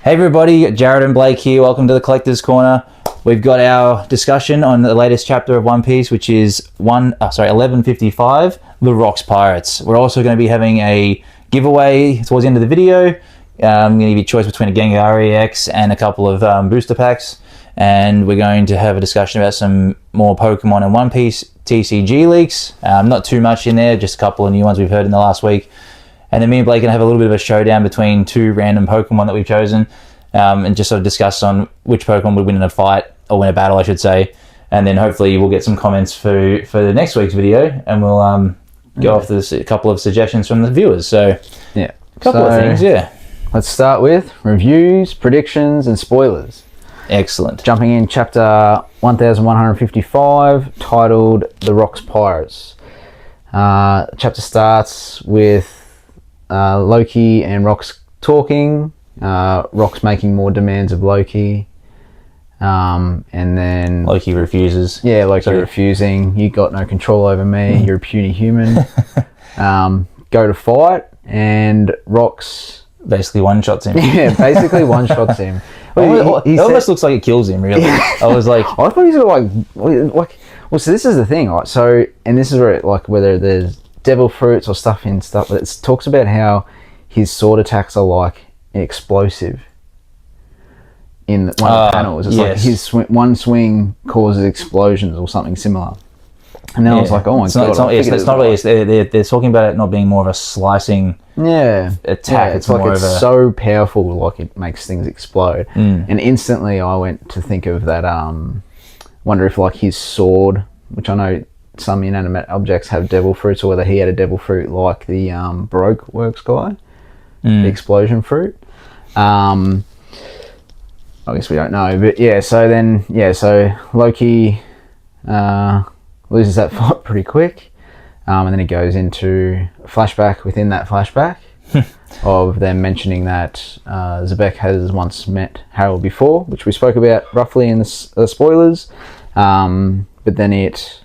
Hey everybody, Jared and Blake here. Welcome to the Collector's Corner. We've got our discussion on the latest chapter of One Piece, which is 1155, The Rocks Pirates. We're also going to be having a giveaway towards the end of the video. I'm going to give you a choice between a Gengar EX and a couple of booster packs. And we're going to have a discussion about some more Pokemon and One Piece TCG leaks. Not too much in there, just a couple of new ones we've heard in the last week. And then me and Blake are going to have a little bit of a showdown between two random Pokemon that we've chosen, and just sort of discuss on which Pokemon would win in a fight, or win a battle, I should say. And then hopefully we'll get some comments for the next week's video, and we'll go off this, a couple of suggestions from the viewers. So, yeah, a couple of things, yeah. Let's start with reviews, predictions, and spoilers. Excellent. Jumping in, chapter 1155, titled The Rocks Pirates. Chapter starts with Loki and Rox talking, Rox making more demands of Loki, and then Loki refuses. Yeah, Loki refusing. You got no control over me. You're a puny human. Go to fight, and Rox basically one-shots him. Yeah, basically one-shots him. It almost looks like it kills him, really. I was like... I thought he was like... Well, so this is the thing, right? So, and this is where, like, whether there's devil fruits or stuff, but it talks about how his sword attacks are like explosive in one of the panels. It's like his one swing causes explosions or something similar. And then I was like, oh my god. It's not really, they're talking about it not being more of a slicing attack. Yeah, it's like it's so powerful, like it makes things explode. And instantly I went to think of that, wonder if like his sword, which I know some inanimate objects have devil fruits, or whether he had a devil fruit like the Baroque Works guy, the explosion fruit. I guess we don't know, but so Loki loses that fight pretty quick, and then he goes into a flashback within that flashback of them mentioning that Zebek has once met Harold before, which we spoke about roughly in the spoilers, but then it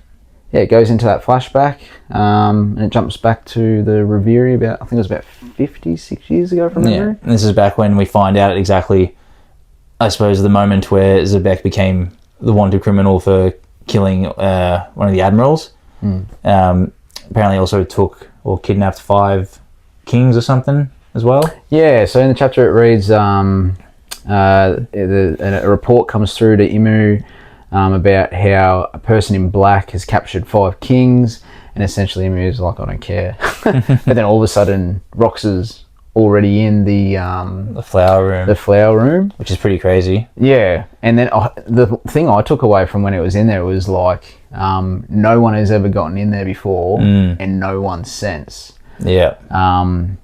goes into that flashback, and it jumps back to the Reverie I think it was about 56 years ago from memory. Yeah, and this is back when we find out exactly, I suppose, the moment where Zebek became the wanted criminal for killing one of the admirals. Apparently also took or kidnapped 5 kings or something as well. Yeah, so in the chapter it reads, a report comes through to Imu about how a person in black has captured 5 kings, and essentially Imu's like, I don't care. But then all of a sudden Rox is already in the flower room, which is pretty crazy. Yeah, and then the thing I took away from when it was in there was like, no one has ever gotten in there before, and no one since. Yeah. And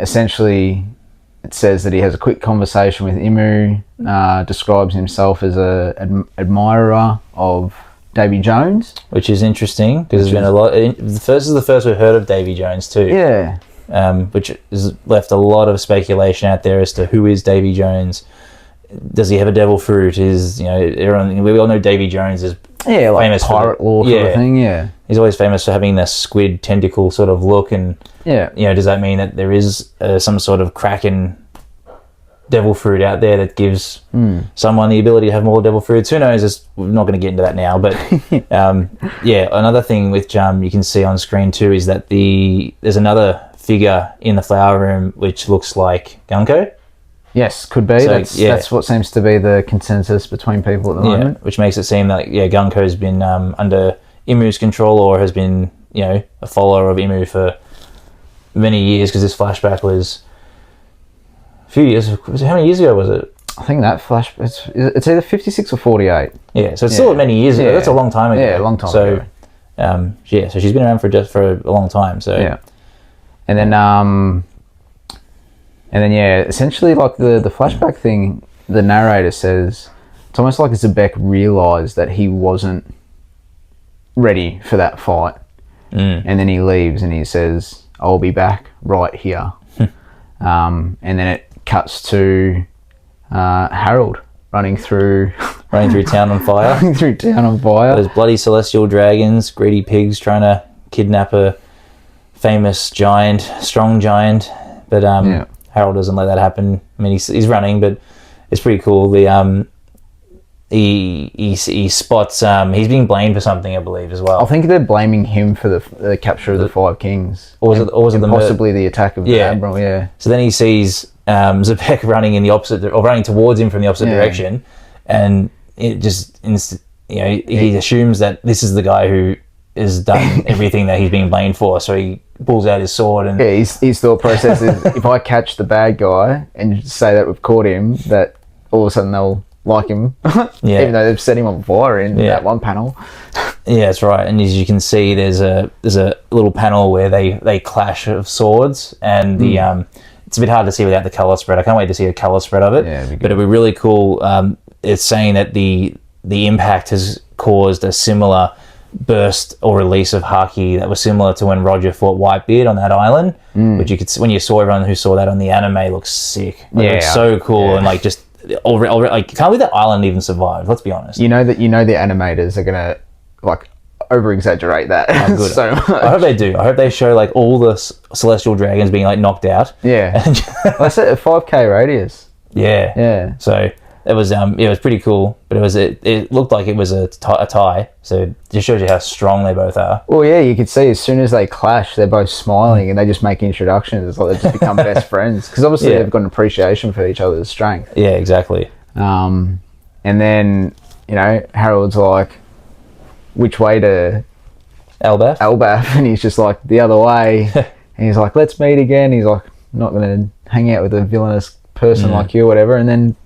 essentially it says that he has a quick conversation with Imu, describes himself as an admirer of Davy Jones, which is interesting because there's been a lot. This is the first we've heard of Davy Jones too. Yeah. Which has left a lot of speculation out there as to who is Davy Jones. Does he have a devil fruit? We all know Davy Jones is like famous pirate lore sort of thing. Yeah, he's always famous for having the squid tentacle sort of look, and does that mean that there is some sort of kraken devil fruit out there that gives someone the ability to have more devil fruits? Who knows? We're not going to get into that now, but another thing with you can see on screen too is that there's another figure in the flower room which looks like Gunko. Yes, could be. So, that's what seems to be the consensus between people at the moment. Which makes it seem that Gunko's been under Imu's control, or has been a follower of Imu for many years, because this flashback was a few years. How many years ago was it? I think that it's either 56 or 48. Yeah, so it's still many years ago. That's a long time ago. Yeah, a long time ago. So she's been around for a long time. So yeah. And then essentially like the flashback thing, the narrator says it's almost like Zebek realised that he wasn't ready for that fight, and then he leaves and he says, "I'll be back right here," and then it cuts to Harold running through town on fire. Running through town on fire. Those bloody celestial dragons, greedy pigs trying to kidnap a famous giant, strong giant. But Harold doesn't let that happen. I mean, he's running, but it's pretty cool. He spots. He's being blamed for something, I believe, as well. I think they're blaming him for the capture of the 5 kings, or was it possibly the attack of the admiral? Yeah. So then he sees Zebek running in the opposite, or running towards him from the opposite direction, and it just he assumes that this is the guy who has done everything that he's being blamed for. So he pulls out his sword and his thought process is, if I catch the bad guy and say that we've caught him, that all of a sudden they'll like him, even though they've set him on fire in that one panel. Yeah, that's right. And as you can see, there's a little panel where they clash of swords, and the it's a bit hard to see without the color spread. I can't wait to see a color spread of it. Yeah, but it'd be really cool. It's saying that the impact has caused a similar burst or release of haki that was similar to when Roger fought Whitebeard on that island, which you could, when you saw, everyone who saw that on the anime looks sick. It looks so cool, and like just like, can't believe that island even survived. Let's be honest. You know the animators are gonna like over exaggerate that so much. I hope they do. I hope they show like all the celestial dragons being like knocked out. Yeah, I said a 5K radius. Yeah. So it was pretty cool, but it looked like it was a tie. So it just shows you how strong they both are. Well, yeah, you could see as soon as they clash, they're both smiling and they just make introductions. It's like they just become best friends, because obviously they've got an appreciation for each other's strength. Yeah, exactly. And then Harold's like, which way to Elbaf? And he's just like, the other way. And he's like, let's meet again. He's like, not going to hang out with a villainous person like you or whatever. And then,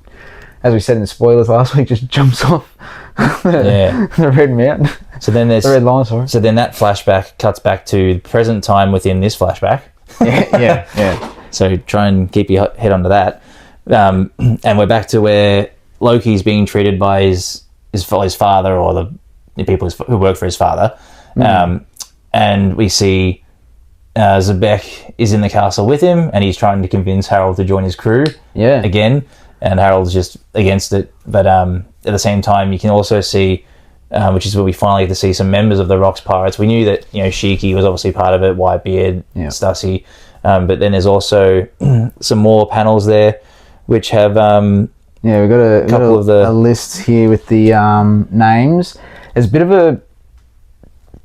as we said in the spoilers last week, just jumps off the Red Mountain. So then there's the Red Line, sorry. So then that flashback cuts back to the present time within this flashback. Yeah. So try and keep your head onto that. And we're back to where Loki's being treated by his father, or the people who work for his father. And we see Zebek is in the castle with him, and he's trying to convince Harold to join his crew again. And Harold's just against it. But at the same time, you can also see, which is where we finally get to see some members of the Rocks Pirates. We knew that, Shiki was obviously part of it, Whitebeard, Stussy. But then there's also some more panels there, which have... we've got a list here with the names. There's a bit of a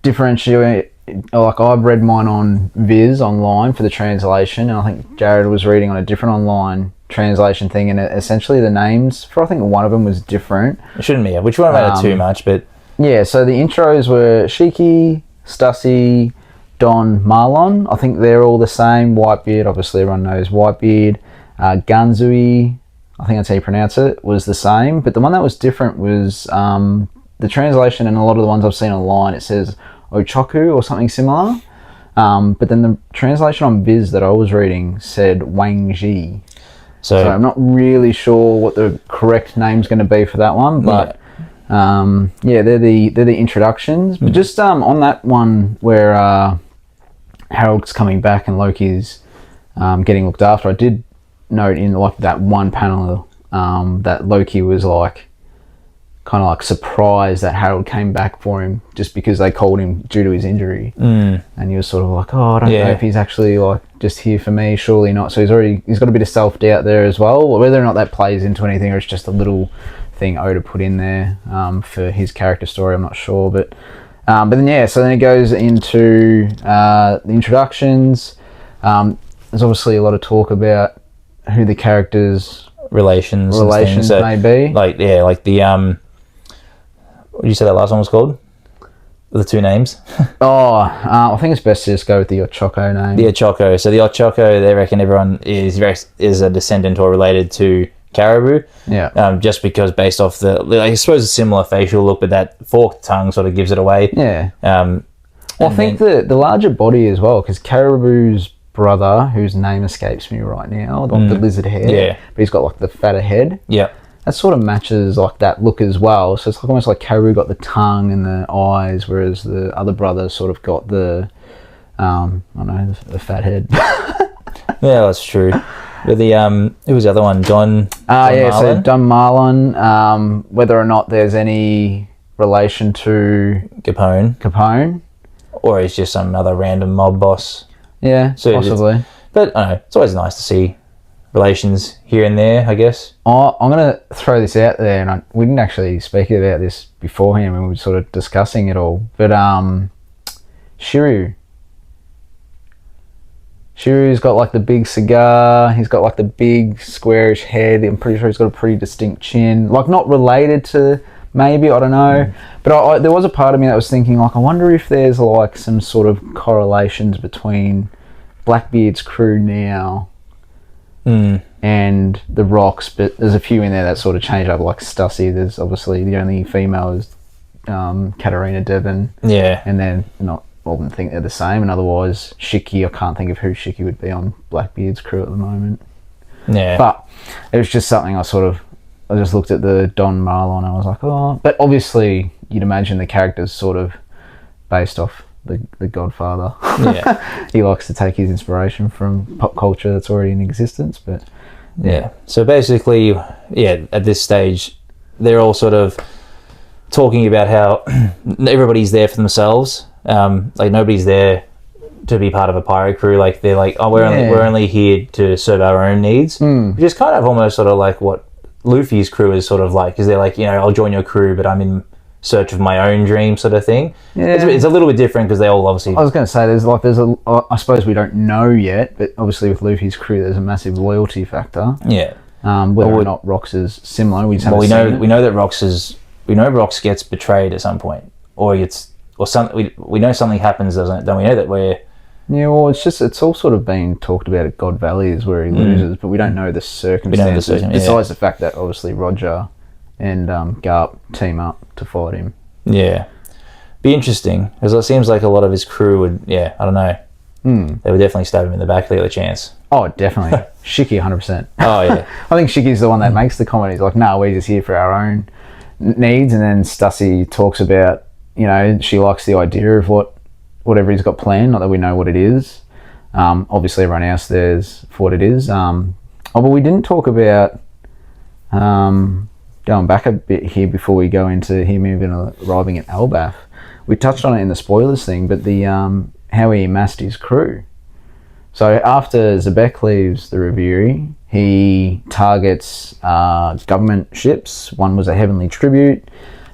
differentiate. Like, I've read mine on Viz online for the translation, and I think Jared was reading on a different online translation thing, and essentially the names for, I think one of them was different. It shouldn't be, which won't matter too much, but... Yeah, so the intros were Shiki, Stussy, Don, Marlon. I think they're all the same. Whitebeard, obviously everyone knows Whitebeard. Ganzui, I think that's how you pronounce it, was the same. But the one that was different was the translation, and a lot of the ones I've seen online, it says Ochoku or something similar. But then the translation on Viz that I was reading said Wang Ji. So I'm not really sure what the correct name's going to be for that one, but they're the introductions. But just on that one where Harold's coming back and Loki's getting looked after, I did note in like that one panel that Loki was like kind of like surprised that Harold came back for him, just because they called him due to his injury. And he was sort of like, I don't know if he's actually like just here for me, surely not. So he's got a bit of self-doubt there as well, or whether or not that plays into anything, or it's just a little thing Oda put in there for his character story, I'm not sure. But then so then it goes into the introductions. There's obviously a lot of talk about who the characters' relations may be. Like the what did you say that last one was called? The two names? I think it's best to just go with the Ochako name. The Ochako. So the Ochako, they reckon everyone is a descendant or related to Caribou. Yeah. Just because based off I suppose a similar facial look, but that forked tongue sort of gives it away. Yeah. I think the larger body as well, because Caribou's brother, whose name escapes me right now, the lizard hair, but he's got like the fatter head. Yeah. That sort of matches like that look as well. So it's like almost like Caribou got the tongue and the eyes, whereas the other brother sort of got the the fat head. Yeah, that's true. But who was the other one? Don Marlon? So Don Marlon, whether or not there's any relation to Capone. Or he's just some other random mob boss. Yeah, so possibly. But I don't know, it's always nice to see relations here and there, I guess. I'm going to throw this out there, and we didn't actually speak about this beforehand when we were sort of discussing it all, but Shiru's got like the big cigar, he's got like the big squarish head, I'm pretty sure he's got a pretty distinct chin, like not related to, maybe, I don't know, but there was a part of me that was thinking, like, I wonder if there's like some sort of correlations between Blackbeard's crew now and the Rocks, but there's a few in there that sort of change up, like Stussy. There's obviously the only female is Katarina Devon, and then I wouldn't think they're the same, and otherwise Shiki, I can't think of who Shiki would be on Blackbeard's crew at the moment. But it was just something I just looked at the Don Marlon and I was like, oh, but obviously you'd imagine the character's sort of based off the Godfather. He likes to take his inspiration from pop culture that's already in existence, but so basically at this stage they're all sort of talking about how everybody's there for themselves, like nobody's there to be part of a pirate crew, like they're like, oh, we're only here to serve our own needs, which is kind of almost sort of like what Luffy's crew is sort of like, because they're like, I'll join your crew but I'm in search of my own dream sort of thing. It's a little bit different because they all obviously, I was going to say I suppose we don't know yet, but obviously with Luffy's crew there's a massive loyalty factor, whether or not Rox is similar, we just haven't seen it. We know that Rox gets betrayed at some point, we know something happens, don't we know that we're it's all sort of been talked about at God Valley is where he loses, but we don't know the circumstances, besides the fact that obviously Roger and Garp team up to fight him. Be interesting, because it seems like a lot of his crew would, I don't know, they would definitely stab him in the back if they got a chance. Oh, definitely. Shiki 100%. Oh yeah. I think Shiki's the one that makes the comedy. He's like, no, we're just here for our own needs, and then Stussy talks about, she likes the idea of whatever he's got planned, not that we know what it is. Obviously everyone else there's for what it is. But we didn't talk about, going back a bit here before we go into him even arriving at Elbaf. We touched on it in the spoilers thing, but the how he amassed his crew. So after Zebek leaves the Reverie, he targets government ships. One was a Heavenly Tribute.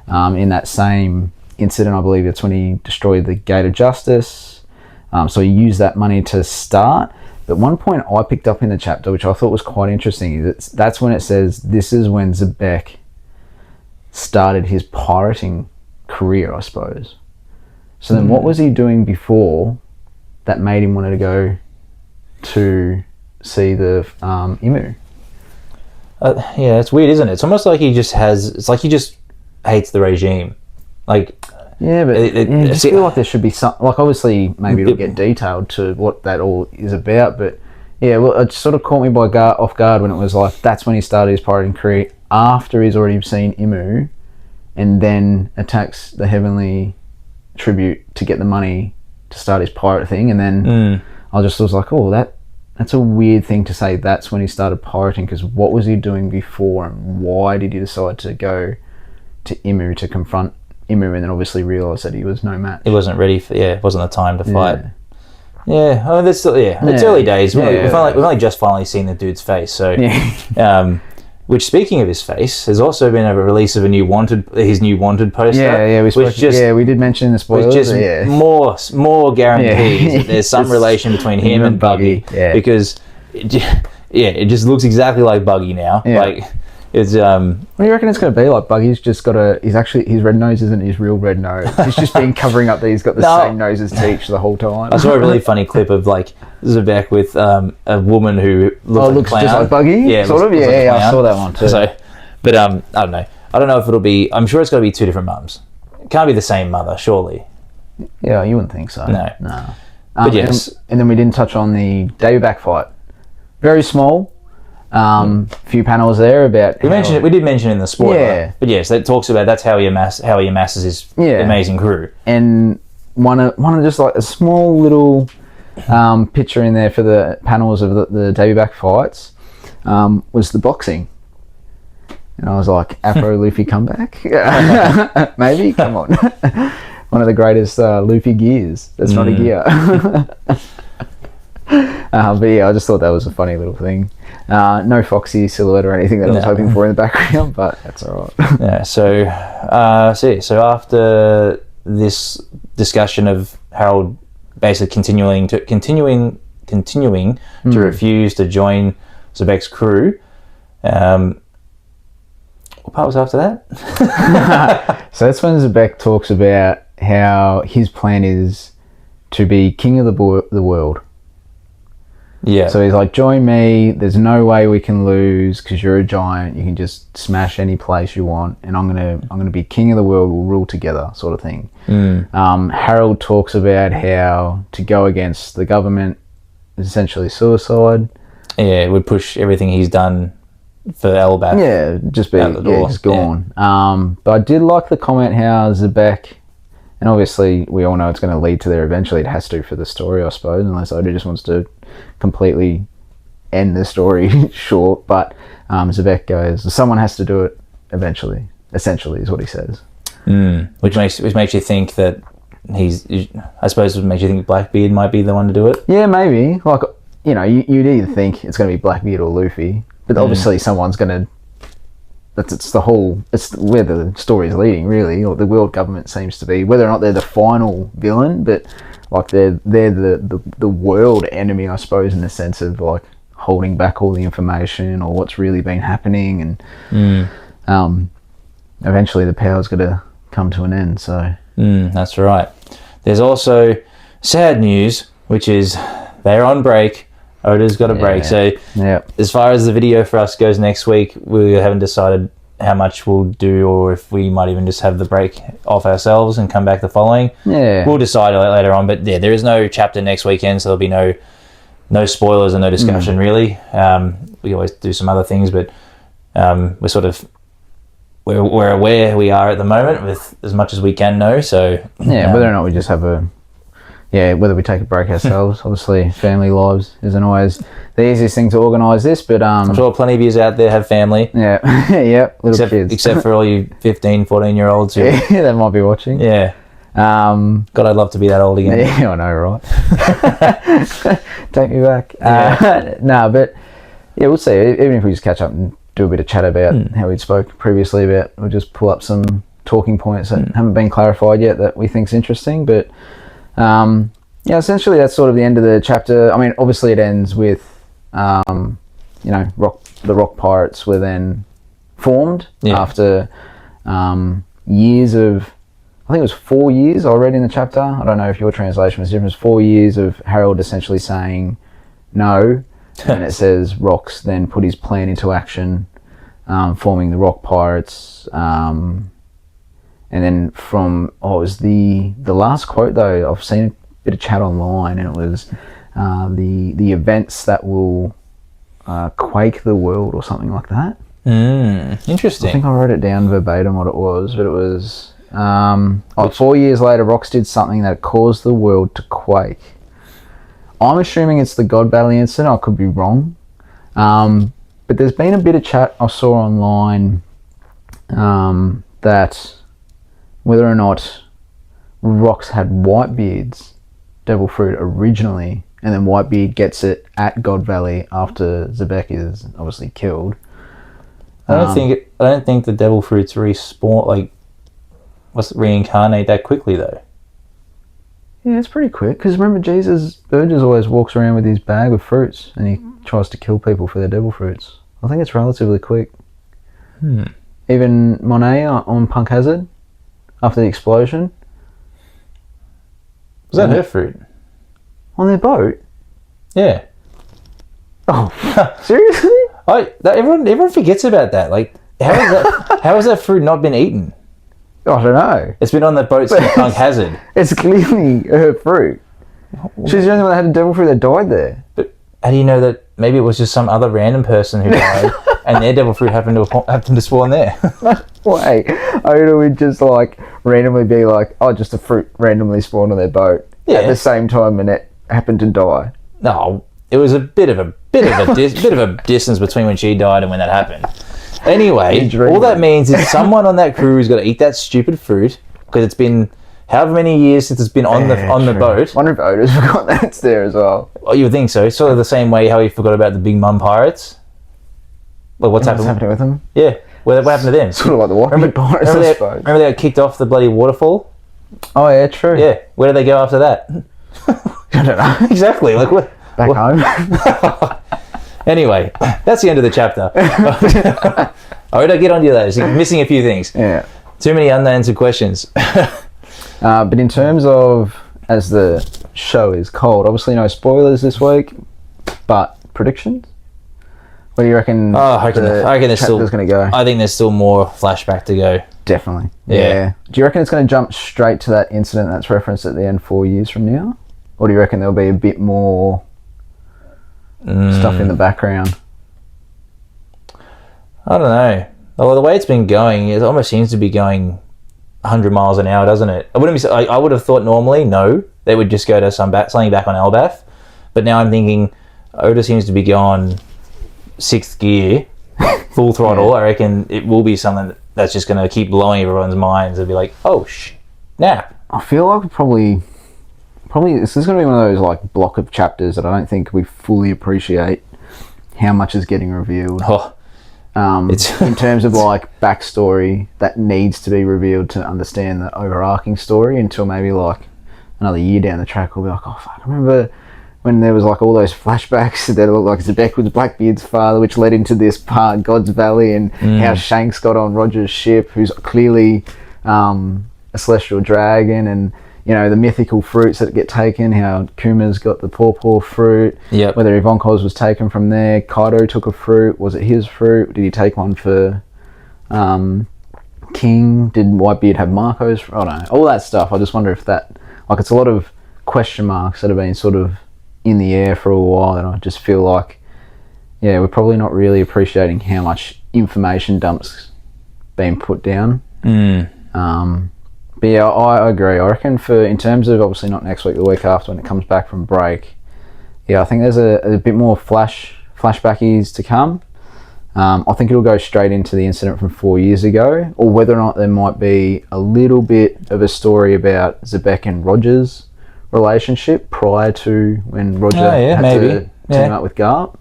In that same incident, I believe that's when he destroyed the Gate of Justice. So he used that money to start. But one point I picked up in the chapter, which I thought was quite interesting, is that's when it says this is when Zebek started his pirating career, I suppose. So then what was he doing before that made him want to go to see the Imu? It's weird, isn't it? It's almost like he just hates the regime. Like, but I just feel like there should be some, like, obviously maybe it'll get detailed to what that all is about, but it sort of caught me off guard when it was like that's when he started his pirating career, after he's already seen Imu, and then attacks the Heavenly Tribute to get the money to start his pirate thing, and then I just was like, oh, that's a weird thing to say, that's when he started pirating, because what was he doing before, and why did he decide to go to Imu to confront Imu, and then obviously realise that he was no match. He wasn't ready for, it wasn't the time to fight. I mean, it's early days. We've only just finally seen the dude's face, so which, speaking of his face, there's also been a release of his new wanted poster. We did mention in the spoilers. Which just more guarantees that there's some relation between him and Buggy, because it just looks exactly like Buggy now. Like, it's what do you reckon it's going to be like? Buggy's just got his red nose isn't his real red nose. He's just been covering up that he's got the same nose as Teach the whole time. I saw a really funny clip of like Zebek with a woman who looks just like Buggy. Yeah, sort of. Yeah, I saw that one too. So, but I don't know. I don't know if it'll be. I'm sure it's got to be two different mums. It can't be the same mother, surely. Yeah, you wouldn't think so. No. But yes. And then we didn't touch on the Davyback fight. Very small. Few panels there about. We did mention it in the spoiler. But yes, that talks about that's how he amasses his amazing crew. And one of just like a small little picture in there for the panels of the Davyback fights was the boxing. And I was like, Afro Luffy comeback? Maybe? Come on. One of the greatest Luffy gears. That's not a gear. But yeah, I just thought that was a funny little thing. No Foxy silhouette or anything that I was hoping for in the background, but that's all right. Yeah. So after this discussion of Harold basically continuing to refuse to join Zebek's crew, what part was after that? So that's when Zebek talks about how his plan is to be king of the world. Yeah. So he's like, join me. There's no way we can lose because you're a giant. You can just smash any place you want, and I'm gonna be king of the world. We'll rule together, sort of thing. Harold talks about how to go against the government is essentially suicide. Yeah, it would push everything he's done for Elbaf. Yeah, just be out the door. just gone. But I did like the comment how Zebek, and obviously we all know it's going to lead to there eventually. It has to for the story, I suppose, unless Oda just wants to completely end the story short. But Zebek goes, someone has to do it eventually. Essentially, is what he says. Which makes you think that I suppose it makes you think Blackbeard might be the one to do it. Yeah, maybe. Like, you know, you'd either think it's going to be Blackbeard or Luffy, but obviously someone's going to. It's where the story's leading, really. Or the world government seems to be, whether or not they're the final villain, but like they're the world enemy, I suppose, in the sense of like holding back all the information or what's really been happening, and eventually the power's got to come to an end. So that's right. There's also sad news, which is they're on break. Oda's got a break. So as far as the video for us goes next week, we haven't decided how much we'll do or if we might even just have the break off ourselves and come back the following. Yeah. We'll decide later on. But yeah, there is no chapter next weekend, so there'll be no spoilers and no discussion really. We always do some other things, but we're aware we are at the moment with as much as we can know. So whether or not we just have whether we take a break ourselves. Obviously, family lives isn't always the easiest thing to organise this, but I'm sure plenty of you out there have family. Yeah, little kids. Except for all you 15, 14-year-olds who that might be watching. Yeah. God, I'd love to be that old again. Yeah, I know, right? Take me back. But yeah, we'll see. Even if we just catch up and do a bit of chat about how we spoke previously about, we'll just pull up some talking points that haven't been clarified yet that we think's interesting, but essentially that's sort of the end of the chapter. I mean, obviously it ends with the rock pirates were then formed after years of, I think it was 4 years I read in the chapter. I don't know if your translation was different. It was 4 years of Harold essentially saying no, and it says Rocks then put his plan into action, forming the rock pirates. And then from, it was the last quote though, I've seen a bit of chat online, and it was the events that will quake the world or something like that. Interesting. I think I wrote it down verbatim what it was, but it was 4 years later, Rocks did something that caused the world to quake. I'm assuming it's the God Valley incident. I could be wrong. But there's been a bit of chat I saw online that whether or not Rocks had Whitebeard's devil fruit originally, and then Whitebeard gets it at God Valley after Zebek is obviously killed. I don't think the devil fruits respawn, reincarnate that quickly though. Yeah, it's pretty quick, because remember Burgess always walks around with his bag of fruits and he tries to kill people for their devil fruits. I think it's relatively quick. Even Monet on Punk Hazard, after the explosion. Was that her fruit? On their boat? Yeah. Oh, seriously? Everyone forgets about that. Like, how has that fruit not been eaten? I don't know. It's been on the boat since Punk Hazard. It's clearly her fruit. She's the only one that had a devil fruit that died there. But how do you know that maybe it was just some other random person who died and their devil fruit happened to spawn there? Wait, Oda would just randomly be like, oh, just a fruit randomly spawned on their boat at the same time and it happened to die. No, it was a bit of a distance between when she died and when that happened. Anyway, all that means is someone on that crew has got to eat that stupid fruit because it's been however many years since it's been on the boat. I wonder if Oda's forgot that it's there as well. Oh, you would think so. Sort of the same way how he forgot about the Big Mum pirates. Well, what's happening with them? Yeah. What happened to them? Sort of like the Walking Pirates, I suppose. Remember they got kicked off the bloody waterfall? Oh, yeah, true. Yeah. Where did they go after that? I don't know. Exactly. Like what? Back home. Anyway, that's the end of the chapter. All right, I'll get on to those. You're missing a few things. Yeah. Too many unanswered questions. But in terms of, as the show is called, obviously no spoilers this week, but predictions? What do you reckon? I reckon there's still going to go? I think there's still more flashback to go. Definitely. Yeah. Do you reckon it's going to jump straight to that incident that's referenced at the end 4 years from now? Or do you reckon there'll be a bit more stuff in the background? I don't know. Well, the way it's been going, it almost seems to be going 100 miles an hour, doesn't it? I would have thought normally, no, they would just go to something back on Elbath. But now I'm thinking, Oda seems to be going 6th gear, full throttle. Yeah. I reckon it will be something that's just going to keep blowing everyone's minds. They'll be like, oh, snap. I feel like probably this is going to be one of those like block of chapters that I don't think we fully appreciate how much is getting revealed. Oh. In terms of like backstory that needs to be revealed to understand the overarching story, until maybe like another year down the track we'll be like, oh fuck, I remember when there was like all those flashbacks that looked like Zebek was Blackbeard's father, which led into this part, God's Valley, and how Shanks got on Roger's ship, who's clearly a celestial dragon, and you know, the mythical fruits that get taken, how Kuma's got the pawpaw fruit, whether Ivankov's was taken from there, Kaido took a fruit, was it his fruit, did he take one for King, did Whitebeard have Marco's, I don't know, all that stuff. I just wonder if that, like, it's a lot of question marks that have been sort of in the air for a while, and I just feel like, yeah, we're probably not really appreciating how much information dumps being put down. But yeah, I agree. I reckon in terms of obviously not next week, the week after when it comes back from break, yeah, I think there's a bit more flashbackies to come. I think it'll go straight into the incident from 4 years ago, or whether or not there might be a little bit of a story about Zebek and Roger's relationship prior to when Roger had to team up with Garp.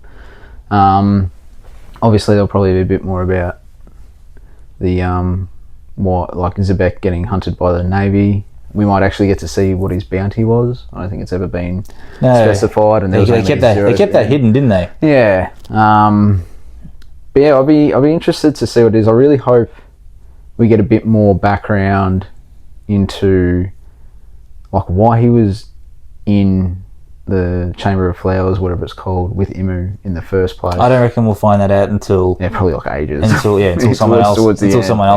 Obviously, there'll probably be a bit more about the like Zebek getting hunted by the Navy. We might actually get to see what his bounty was. I don't think it's ever been specified. And they kept that hidden, didn't they? Yeah. But yeah, I'll be interested to see what it is. I really hope we get a bit more background into like why he was in the Chamber of Flowers, whatever it's called, with Imu in the first place. I don't reckon we'll find that out until probably like ages. Until someone else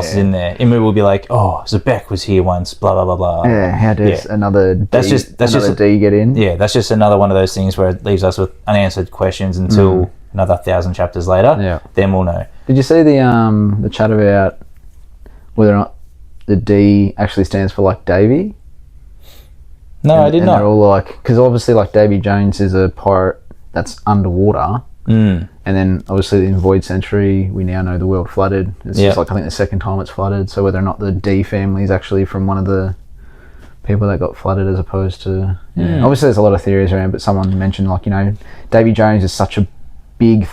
is in there. Imu will be like, oh, Zebek was here once, blah blah blah blah. Yeah, how does another D get in? Yeah, that's just another one of those things where it leaves us with unanswered questions until another 1,000 chapters later. Yeah, then we'll know. Did you see the chat about whether or not the D actually stands for like Davy? No, I did not. They're all like, because obviously like Davy Jones is a pirate that's underwater, and then obviously in Void Century we now know the world flooded. It's just like I think the second time it's flooded. So whether or not the D family is actually from one of the people that got flooded, as opposed to obviously there's a lot of theories around, but someone mentioned like, you know, Davy Jones is such a big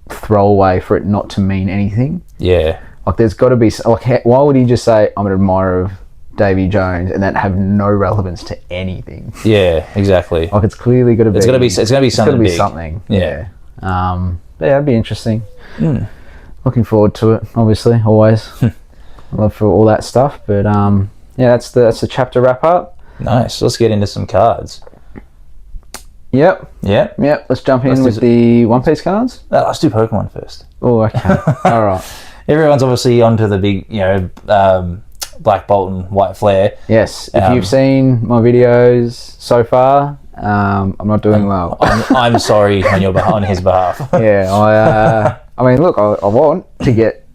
throwaway for it not to mean anything. Yeah, like there's got to be like, why would he just say I'm an admirer of Davy Jones and that have no relevance to anything? Yeah, exactly. Like it's clearly got to be. It's going to be something. Big. Something. Yeah. But yeah, it'd be interesting. Looking forward to it. Obviously, always. Love for all that stuff. But yeah, that's the chapter wrap up. Nice. Let's get into some cards. Yep. Let's jump in with the One Piece cards. No, let's do Pokemon first. Oh, okay. All right. Everyone's obviously onto the big, Black Bolt and White Flare. Yes. If you've seen my videos so far, I'm not doing well. I'm sorry on his behalf. Yeah. I mean, look, I want to get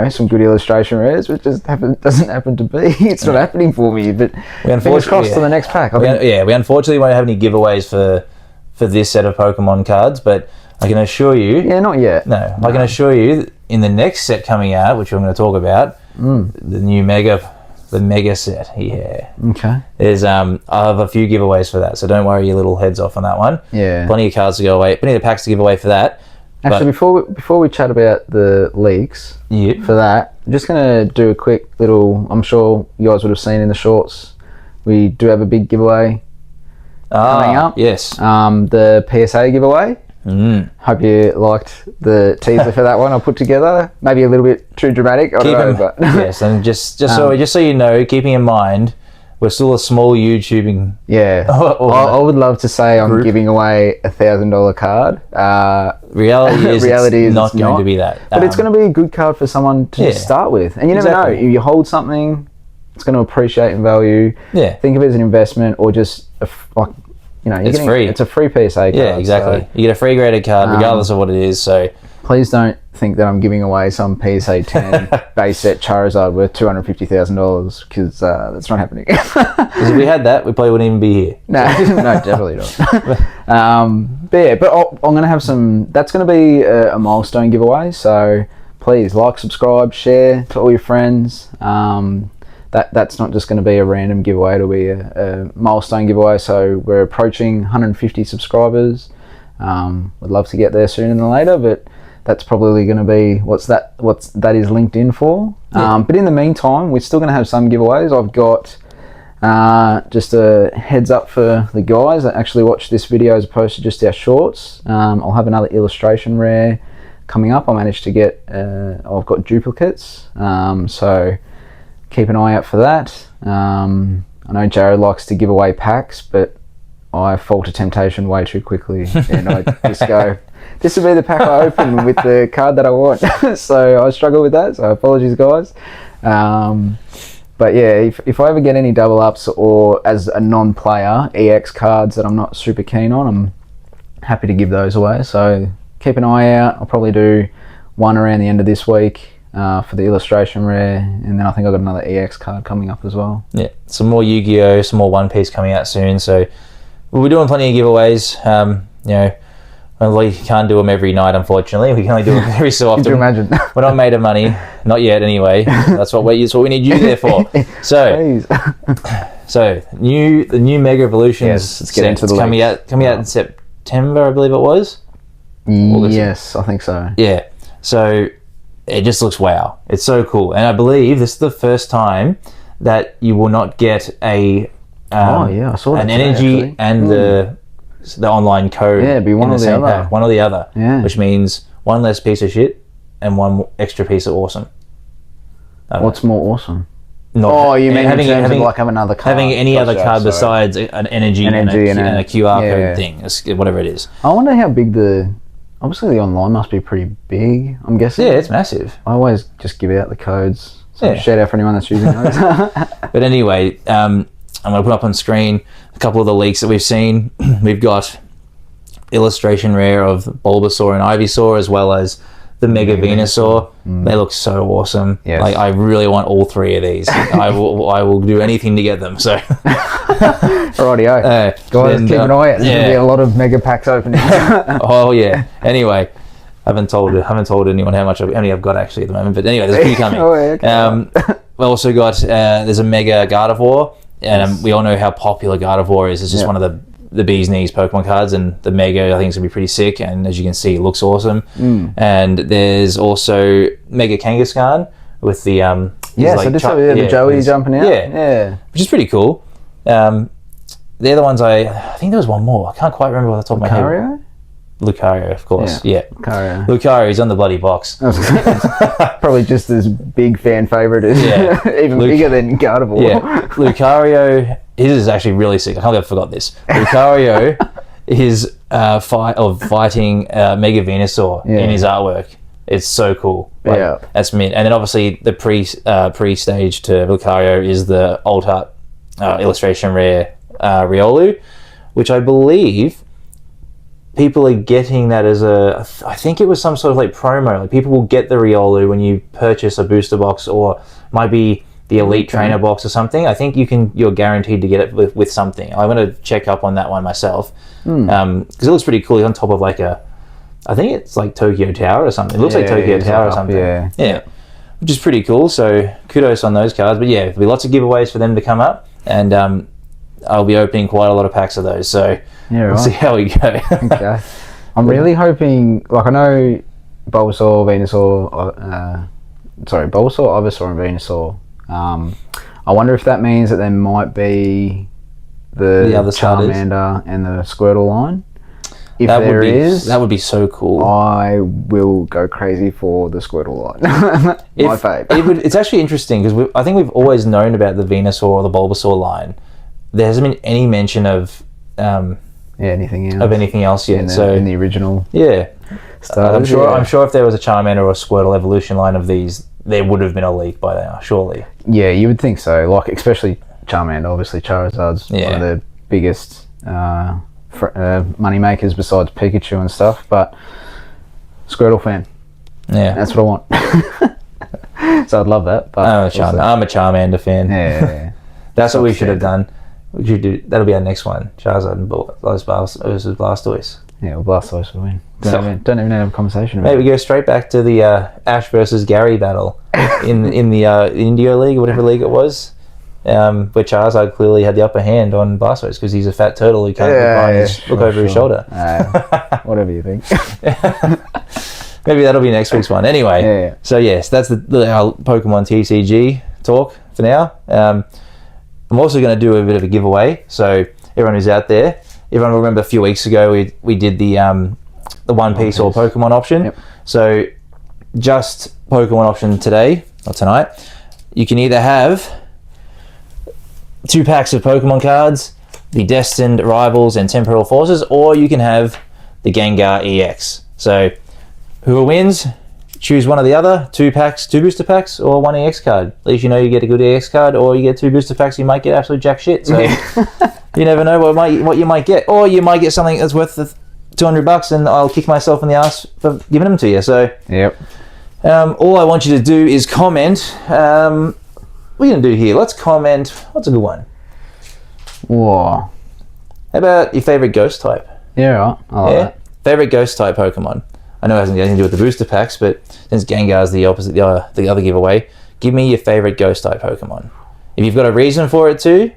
some good illustration rares, but just doesn't happen to be. It's not happening for me. But fingers crossed to the next pack. We unfortunately won't have any giveaways for this set of Pokemon cards, but I can assure you. Yeah, not yet. No, I can assure you in the next set coming out, which I'm going to talk about, the new Mega The Mega set. Yeah. Okay. There's I have a few giveaways for that, so don't worry your little heads off on that one. Yeah. Plenty of cards to go away. Plenty of packs to give away for that. Actually, before we chat about the leaks, for that, I'm just going to do a quick little, I'm sure you guys would have seen in the shorts, we do have a big giveaway coming up. Yes. The PSA giveaway. Hope you liked the teaser for that one I put together. Maybe a little bit too dramatic, I don't know. But yes, and just so you know, keeping in mind, we're still a small YouTubing. Yeah, I would love to say I'm giving away $1,000 card. Reality is it's not going to be that. But it's going to be a good card for someone to start with. And you never know, if you hold something, it's going to appreciate in value. Yeah. Think of it as an investment or just it's free. It's a free PSA card. Yeah, exactly. So, you get a free graded card regardless of what it is. So please don't think that I'm giving away some PSA 10 base set Charizard worth $250,000 because that's not happening. Because if we had that, we probably wouldn't even be here. No, definitely not. But I'm going to have some. That's going to be a milestone giveaway. So please like, subscribe, share to all your friends. That's not just going to be a random giveaway. It'll be a milestone giveaway. So we're approaching 150 subscribers. Would love to get there sooner than later, but that's probably going to be what's that is linked in for. But in the meantime, we're still going to have some giveaways. I've got just a heads up for the guys that actually watch this video as opposed to just our shorts. I'll have another illustration rare coming up. I managed to get I've got duplicates, so keep an eye out for that. I know Jared likes to give away packs, but I fall to temptation way too quickly, and I just go, this will be the pack I open with the card that I want. So I struggle with that, so apologies guys. But yeah, if I ever get any double ups or as a non-player EX cards that I'm not super keen on, I'm happy to give those away. So keep an eye out. I'll probably do one around the end of this week for the illustration rare, and then I think I've got another EX card coming up as well. Yeah, some more Yu-Gi-Oh, some more One Piece coming out soon, so we'll be doing plenty of giveaways. We can't do them every night, unfortunately. We can only do them every so often. Could you imagine? We're not made of money, not yet anyway. That's what we need you there for. So, the new Mega Evolutions. Yes, let's get into the coming out in September, I believe it was. Yes, I think so. Yeah, so it just looks wow. It's so cool, and I believe this is the first time that you will not get I saw that an energy actually. And the online code. Yeah, it'd be one or the other. Pack, one or the other. Yeah. Which means one less piece of shit and one extra piece of awesome. What's more awesome? You mean having another card? Having any other card besides an energy and a QR code thing, whatever it is. I wonder how big obviously the online must be pretty big, I'm guessing. Yeah, it's massive. I always just give out the codes. So shout out for anyone that's using those. But anyway, I'm going to put up on screen a couple of the leaks that we've seen. We've got illustration rare of Bulbasaur and Ivysaur, as well as the Mega Venusaur. They look so awesome. Yes. Like, I really want all three of these. I will do anything to get them. So, rightio. Guys, keep an eye out. There's going to be a lot of Mega Packs opening. Oh yeah. Anyway, I haven't told anyone how many I've got actually at the moment. But anyway, there's a few coming. We also got there's a Mega Gardevoir. And we all know how popular Gardevoir is. It's just one of the bee's knees Pokemon cards, and the Mega I think is going to be pretty sick, and as you can see, it looks awesome. And there's also Mega Kangaskhan with the the Joey jumping out. Yeah, which is pretty cool. They're the ones I think there was one more. I can't quite remember off the top of my head. Lucario, of course. Yeah. Lucario, he's on the bloody box. Probably just as big fan favourite as even bigger than Gardevoir. Yeah. Lucario, his is actually really sick. I can't believe I forgot this. Lucario is fighting Mega Venusaur in his artwork. It's so cool. That's mint. And then obviously the pre-stage to Lucario is the Alt Art illustration rare Riolu, which I believe people are getting that as I think it was some sort of like promo. Like, people will get the Riolu when you purchase a booster box, or might be the Elite Trainer box or something. I think you're guaranteed to get it with something. I'm going to check up on that one myself because it looks pretty cool. He's on top of I think it's like Tokyo Tower or something. It looks like Tokyo Tower or something. Yeah. which is pretty cool. So kudos on those cards. But yeah, there'll be lots of giveaways for them to come up, and I'll be opening quite a lot of packs of those. So we'll see how we go. Okay. I'm really hoping, like, I know Bulbasaur, Venusaur, Ivysaur, and Venusaur. I wonder if that means that there might be the other Charmander and the Squirtle line. If that there would be, is, that would be so cool. I will go crazy for the Squirtle line. My fave. It's actually interesting because I think we've always known about the Venusaur or the Bulbasaur line. There hasn't been any mention of anything else. Of anything else yet. In the original. Yeah. I'm sure. Yeah. I'm sure if there was a Charmander or a Squirtle evolution line of these, there would have been a leak by now. Surely. Yeah, you would think so. Like, especially Charmander. Obviously, Charizard's one of the biggest money makers besides Pikachu and stuff. But Squirtle fan. Yeah, that's what I want. So I'd love that. But I'm a Charmander fan. Yeah. That's what we should have done. We should do. That'll be our next one. Charizard and versus Blastoise. Yeah, well, Blastoise will win. Don't even have a conversation about it. Maybe we go straight back to the Ash versus Gary battle in the Indio League, or whatever league it was, where Charizard clearly had the upper hand on Blastoise because he's a fat turtle who can't look over his shoulder. Whatever you think. Maybe that'll be next week's one. Anyway, so yes, that's our Pokemon TCG talk for now. I'm also going to do a bit of a giveaway, so everyone who's out there, everyone will remember a few weeks ago we did the One Piece or Pokemon option. Yep. So just Pokemon option today or tonight. You can either have 2 packs of Pokemon cards, the Destined Rivals and Temporal Forces, or you can have the Gengar EX. So whoever wins, choose one or the other. 2 packs, 2 booster packs, or 1 EX card. At least you know you get a good EX card, or you get 2 booster packs, you might get absolute jack shit. So you never know what you might get. Or you might get something that's worth the $200 and I'll kick myself in the ass for giving them to you. So all I want you to do is comment. What are we going to do here? Let's comment. What's a good one? Whoa. How about your favourite ghost type? Yeah, right. I like that. Favourite ghost type Pokemon. I know it hasn't got anything to do with the booster packs, but since Gengar's the opposite, the other giveaway, give me your favourite ghost type Pokemon. If you've got a reason for it too,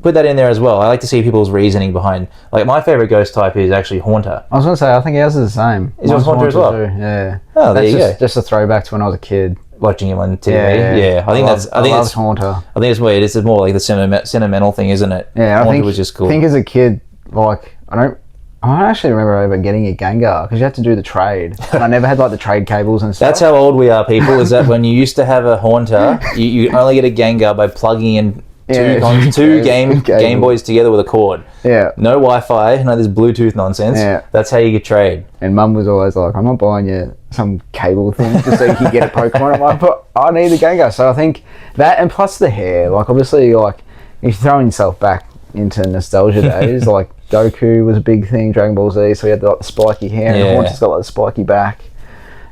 put that in there as well. I like to see people's reasoning behind. Like, my favourite ghost type is actually Haunter. I was going to say, I think ours is the same. Is yours Haunter as well? Too. Yeah. Oh, there you go. Just a throwback to when I was a kid. Watching him on TV. Yeah. I think it's Haunter. I think it's weird. It's more like the sentimental thing, isn't it? Yeah, Haunter was just cool. I think as a kid, like, I don't actually remember ever getting a Gengar because you had to do the trade, and I never had like the trade cables and stuff. That's how old we are, people. Is that when you used to have a Haunter, you only get a Gengar by plugging in two Game Boys together with a cord. Yeah. No Wi-Fi, no this Bluetooth nonsense. Yeah. That's how you get trade. And Mum was always like, I'm not buying you some cable thing just so you can get a Pokemon. I'm like, but I need the Gengar. So I think that, and plus the hair, like obviously, like if you're throwing yourself back into nostalgia days, like Goku was a big thing, Dragon Ball Z, so he had the spiky hair, and Haunter's got like the spiky back.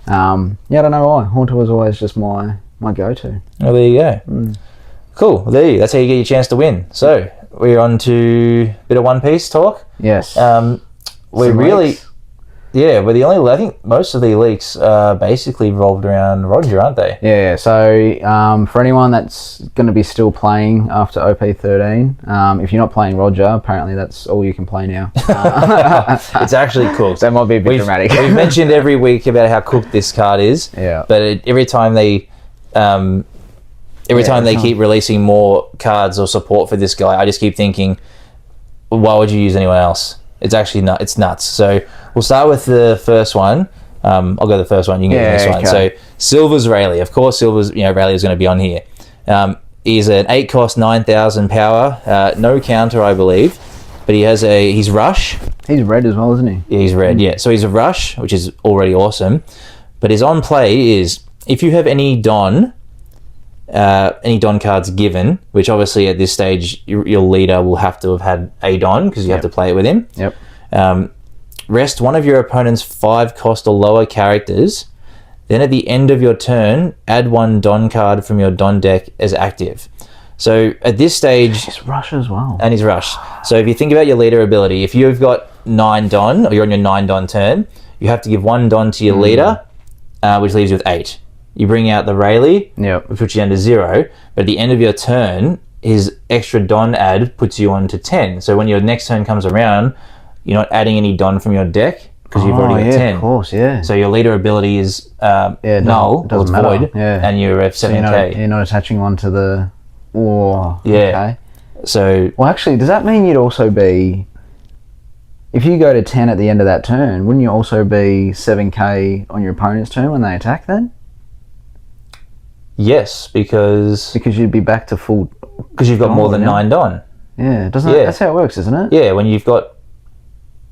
I don't know why. Haunter was always just my go-to. Oh, there you go. Cool. Well, there you go. That's how you get your chance to win. So we're on to a bit of One Piece talk. Yes. We're the only. I think most of the leaks are basically revolved around Roger, aren't they? Yeah. So for anyone that's going to be still playing after OP13, if you're not playing Roger, apparently that's all you can play now. It's actually cooked. That might be a bit dramatic. We've mentioned every week about how cooked this card is. Yeah. But every time they keep releasing more cards or support for this guy, I just keep thinking, why would you use anyone else? It's actually it's nuts. So we'll start with the first one. I'll go the first one. You can get the next one. So Silver's Rayleigh. Of course, Rayleigh is going to be on here. He's an 8 cost, 9,000 power. No counter, I believe. But he's Rush. He's red as well, isn't he? Yeah, he's red. Yeah. So he's a Rush, which is already awesome. But his on play is if you have any Don cards given, which obviously at this stage your leader will have to have had a Don because you have to play it with him. Yep. Rest one of your opponent's 5 cost or lower characters. Then at the end of your turn, add 1 Don card from your Don deck as active. So at this stage, he's Rush as well. And he's Rush. So if you think about your leader ability, if you've got 9 Don or you're on your 9 Don turn, you have to give 1 Don to your leader, which leaves you with 8. you bring out the Rayleigh, Yep. which puts you down to 0. But at the end of your turn, his extra Don add puts you on to 10. So when your next turn comes around, you're not adding any Don from your deck because you've already got 10. Of course, yeah. So your leader ability is null, it or doesn't it's matter. void, Yeah. and you're at 7k. You're not attaching one to the... Oh, Yeah. okay. So Well, actually, does that mean you'd also be... If you go to 10 at the end of that turn, wouldn't you also be 7k on your opponent's turn when they attack then? yes, because Because you'd be back to full... you've got more than wouldn't 9 Don. Yeah, doesn't Yeah. that's how it works, isn't it? Yeah, when you've got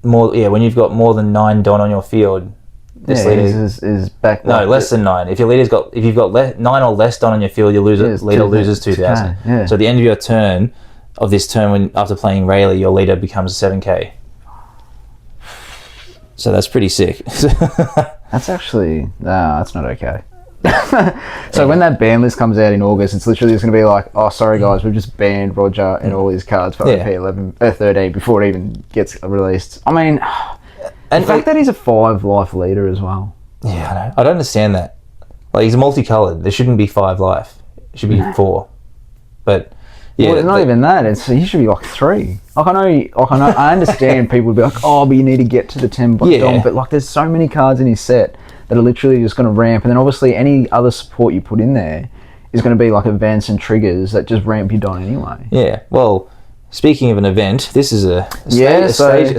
more than 9 Don on your field, this leader is back... no, less than 9. If you've got 9 or less Don on your field, your Yeah, it's leader 2,000. loses 2,000. Yeah. So at the end of your turn, after playing Rayleigh, your leader becomes 7k. So that's pretty sick. That's actually... No, that's not okay. So when that ban list comes out in August, it's literally just going to be like, oh, sorry guys, we've just banned Roger and all his cards for Yeah. OP 13 before it even gets released. I mean, And the fact that he's a 5 life leader as well. yeah, I don't understand that. Like, he's multicolored. There shouldn't be 5 life. It should be 4. But yeah, Well, it's not even that. He should be like 3. I understand people would be like, oh, but you need to get to the 10 Yeah. Dom. But like, there's so many cards in his set that are literally just going to ramp, and then obviously any other support you put in there is going to be like events and triggers that just ramp you down anyway. Yeah. Well, speaking of an event, this is a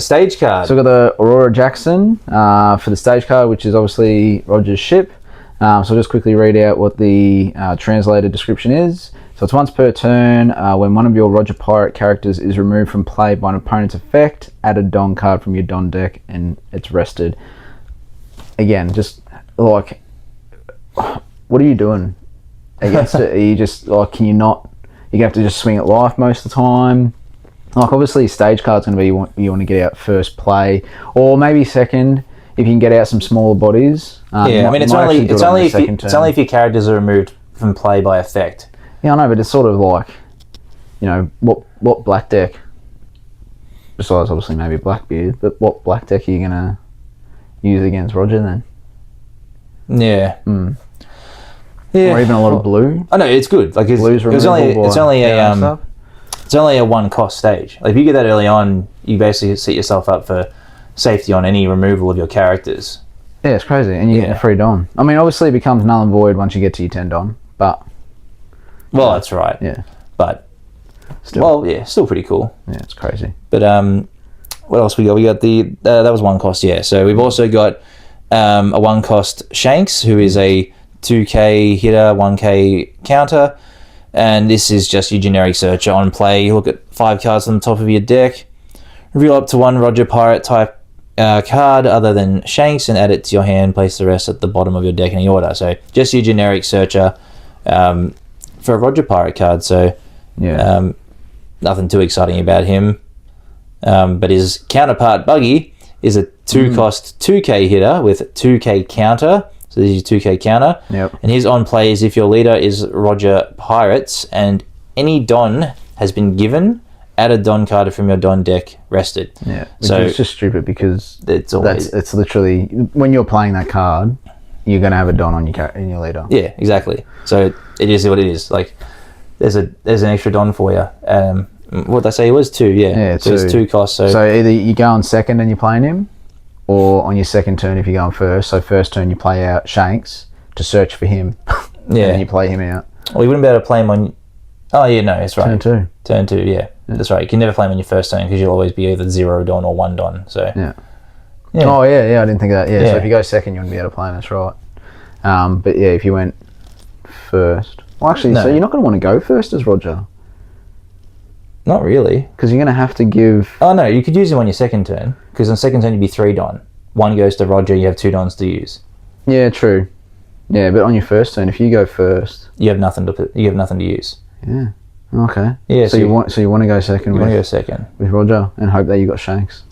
stage card. So we've got the Aurora Jackson for the stage card, which is obviously Roger's ship. So I'll just quickly read out what the translated description is. So it's once per turn, when one of your Roger Pirate characters is removed from play by an opponent's effect, add a Don card from your Don deck and it's rested. Again, just like, what are you doing against it? Are you just like, can you not, you have to just swing at life most of the time? Like, obviously stage card's going to be you want to get out first play, or maybe second if you can get out some smaller bodies. Yeah, I mean, it's only if your characters are removed from play by effect. Yeah, I know, but it's sort of like, you know, what black deck, besides obviously maybe Blackbeard, but what black deck are you going to use against Roger then? Yeah. Mm. Yeah. Or even a lot of blue? I know, it's good. Like, it's only a 1 cost stage. Like, if you get that early on, you basically set yourself up for safety on any removal of your characters. Yeah, it's crazy, and you get a free Don. I mean, obviously it becomes null and void once you get to your 10 Don, but... Well, that's right. Yeah. But, Still. still pretty cool. Yeah, it's crazy. But, what else we got? We got that was 1 cost, yeah. So we've also got a 1 cost Shanks, who is a 2k hitter, 1k counter, and this is just your generic searcher on play. You look at 5 cards on the top of your deck, reveal up to 1 Roger Pirate type card other than Shanks, and add it to your hand. Place the rest at the bottom of your deck in any order. So just your generic searcher for a Roger Pirate card. So Yeah. nothing too exciting about him. But his counterpart Buggy is a 2 cost 2k hitter with 2k counter. So this is your 2k counter. Yep. And his on play is if your leader is Roger Pirates and any Don has been given, add a Don card from your Don deck rested. Yeah. So it's just stupid because it's always it's literally, when you're playing that card, you're going to have a Don on in your leader. yeah, exactly. So it is what it is. Like there's an extra Don for you. What did I say? It was 2. Yeah. So it's 2 costs. So either you go on second and you're playing him, or on your second turn if you're going first. So first turn you play out Shanks to search for him. yeah, and you play him out. Well, you wouldn't be able to play him on. Oh yeah, no, that's right. Turn 2. Turn 2, yeah. That's right. You can never play him on your first turn because you'll always be either 0 Don or 1 Don. So Yeah. Yeah. Oh yeah, I didn't think of that. Yeah. Yeah. So if you go second, you wouldn't be able to play him. That's right. But yeah, if you went first, well, actually, No. so you're not going to want to go first as Roger, Not really. because you're going to have to give. Oh no, you could use him on your second turn because on second turn you'd be 3 Don. 1 goes to Roger. You have 2 Dons to use. Yeah, true. Yeah, but on your first turn, if you go first, You have nothing to use. yeah, okay. Yeah. So you want to go second You want to go with second. Roger and hope that you got Shanks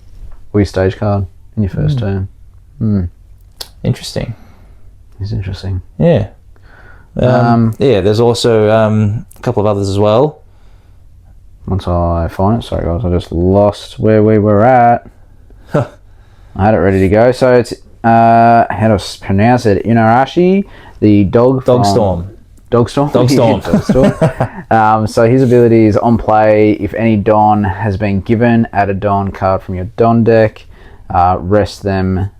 or your stage card in your first turn. Interesting. It's interesting. Yeah. Yeah. There's also a couple of others as well. Once I find it, sorry guys, I just lost where we were at. I had it ready to go. So it's how to pronounce it? Inarashi the dog. Dogstorm. Dogstorm? Dogstorm. Dogstorm. So his ability is on play. If any Don has been given, add a Don card from your Don deck. Rest them.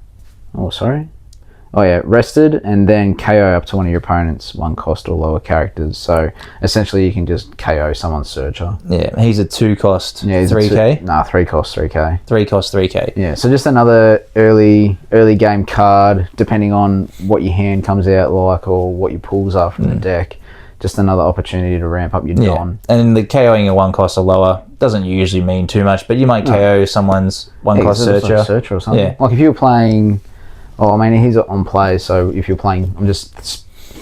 Rested, and then KO up to one of your opponent's 1 cost or lower characters. So essentially, you can just KO someone's Searcher. Yeah, he's a 2 cost, Yeah, 3k. 3 cost, 3k. 3 cost, 3k. Yeah, so just another early game card, depending on what your hand comes out like or what your pulls are from the deck. Just another opportunity to ramp up your Don. And the KOing a 1 cost or lower doesn't usually mean too much, but you might KO someone's 1 cost Searcher. Like Searcher or something. Yeah. Like if you were playing... Oh, I mean, he's on play, so if you're playing... I'm just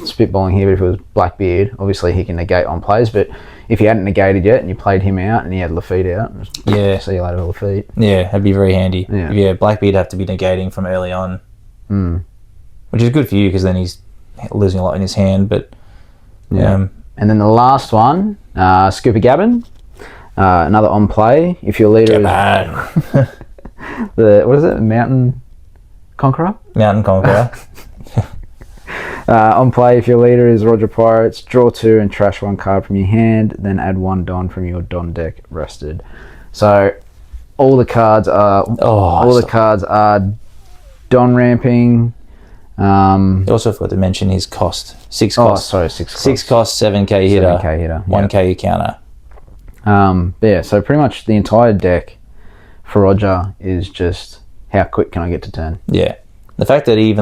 spitballing here, but if it was Blackbeard, obviously he can negate on plays, but if you hadn't negated yet and you played him out and he had Lafitte out, see you later, Lafitte. Yeah, that'd be very handy. Yeah. Blackbeard have to be negating from early on. Which is good for you, because then he's losing a lot in his hand, but... And then the last one, Scooper Gabbin, another on play. If your leader is... what is it? Mountain Conqueror? Mountain Conqueror. On play, if your leader is Roger Pirates, draw 2 and trash 1 card from your hand, then add 1 Don from your Don deck rested. So all the cards are Don ramping. You also forgot to mention his cost. 6 cost. 6 cost, 7k hitter. 7k hitter. 1k counter. So pretty much the entire deck for Roger is just how quick can I get to turn? Yeah. The fact that he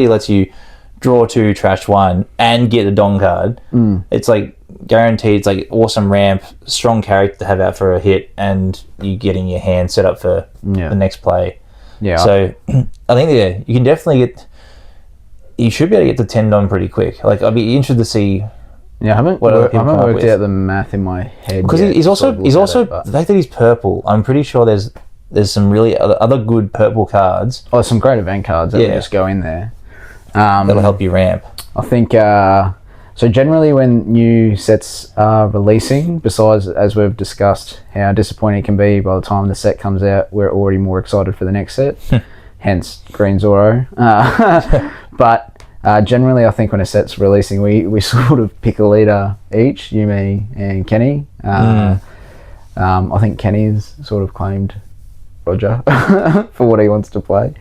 lets you draw 2, trash 1, and get a Don card, it's like guaranteed. It's like awesome ramp, strong character to have out for a hit, and you getting your hand set up for the next play. Yeah. So I think you can definitely get. You should be able to get to 10 Don pretty quick. Like, I'd be interested to see. Yeah, I haven't worked out the math in my head. Because he's also the fact that he's purple. I'm pretty sure there's some really other good purple cards. Oh, some great event cards that will just go in there. That'll help you ramp. I think so. Generally, when new sets are releasing, besides as we've discussed how disappointing it can be by the time the set comes out, we're already more excited for the next set. Hence Green Zoro. But generally, I think when a set's releasing, we sort of pick a leader each, you, me, and Kenny. I think Kenny's sort of claimed Roger for what he wants to play.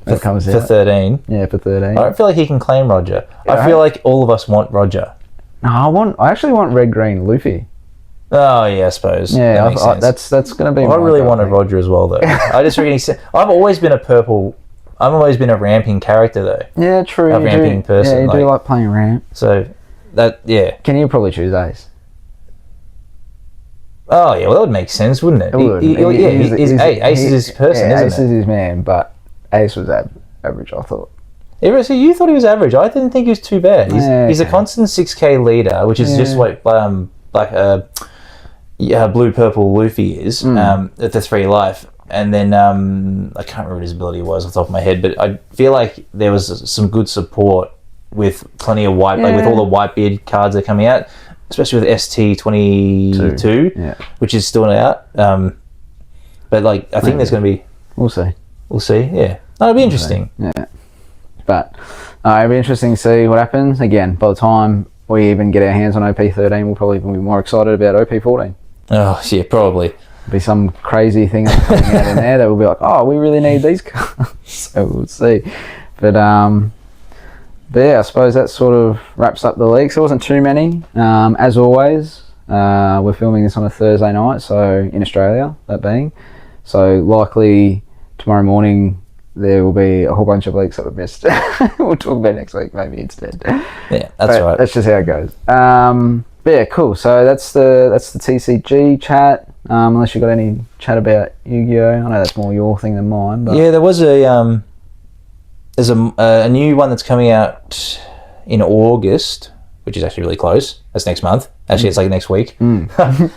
For 13. Yeah, for 13. I don't feel like he can claim Roger. Yeah, I feel like all of us want Roger. No, I actually want red, green, Luffy. Oh yeah, I suppose. Yeah, that's going to be. I really wanted Roger as well, though. I just reckon I've always been a ramping character, though. Yeah, true. A ramping person. Yeah, you do like playing ramp. So Can you probably choose Ace? Oh yeah, well that would make sense, wouldn't it? It would. Ace is his person, isn't it? Ace is his man, but Ace was average, I thought. So you thought he was average? I didn't think he was too bad. He's a constant 6k leader, which is just what blue purple Luffy is at the 3 life. And then I can't remember what his ability was off the top of my head, but I feel like there was some good support with plenty of white, like with all the Whitebeard cards that are coming out, especially with ST22, which is still out. But like I think there's going to be. We'll see. Yeah, that'll be interesting. Yeah, but it'll be interesting to see what happens. Again, by the time we even get our hands on OP13, we'll probably be more excited about OP14. Oh yeah, probably. Be some crazy thing coming out in there that will be like, oh, we really need these cards. So we'll see. But yeah, I suppose that sort of wraps up the league. So it wasn't too many. As always, we're filming this on a Thursday night, so in Australia, that being. So likely tomorrow morning there will be a whole bunch of leagues that we've missed. We'll talk about next week maybe instead. Yeah, that's right. That's just how it goes. But yeah, cool. So that's the TCG chat. Unless you got any chat about Yu-Gi-Oh, I know that's more your thing than mine. But yeah, there was there's a new one that's coming out in August, which is actually really close. That's next month. Actually, it's like next week. I think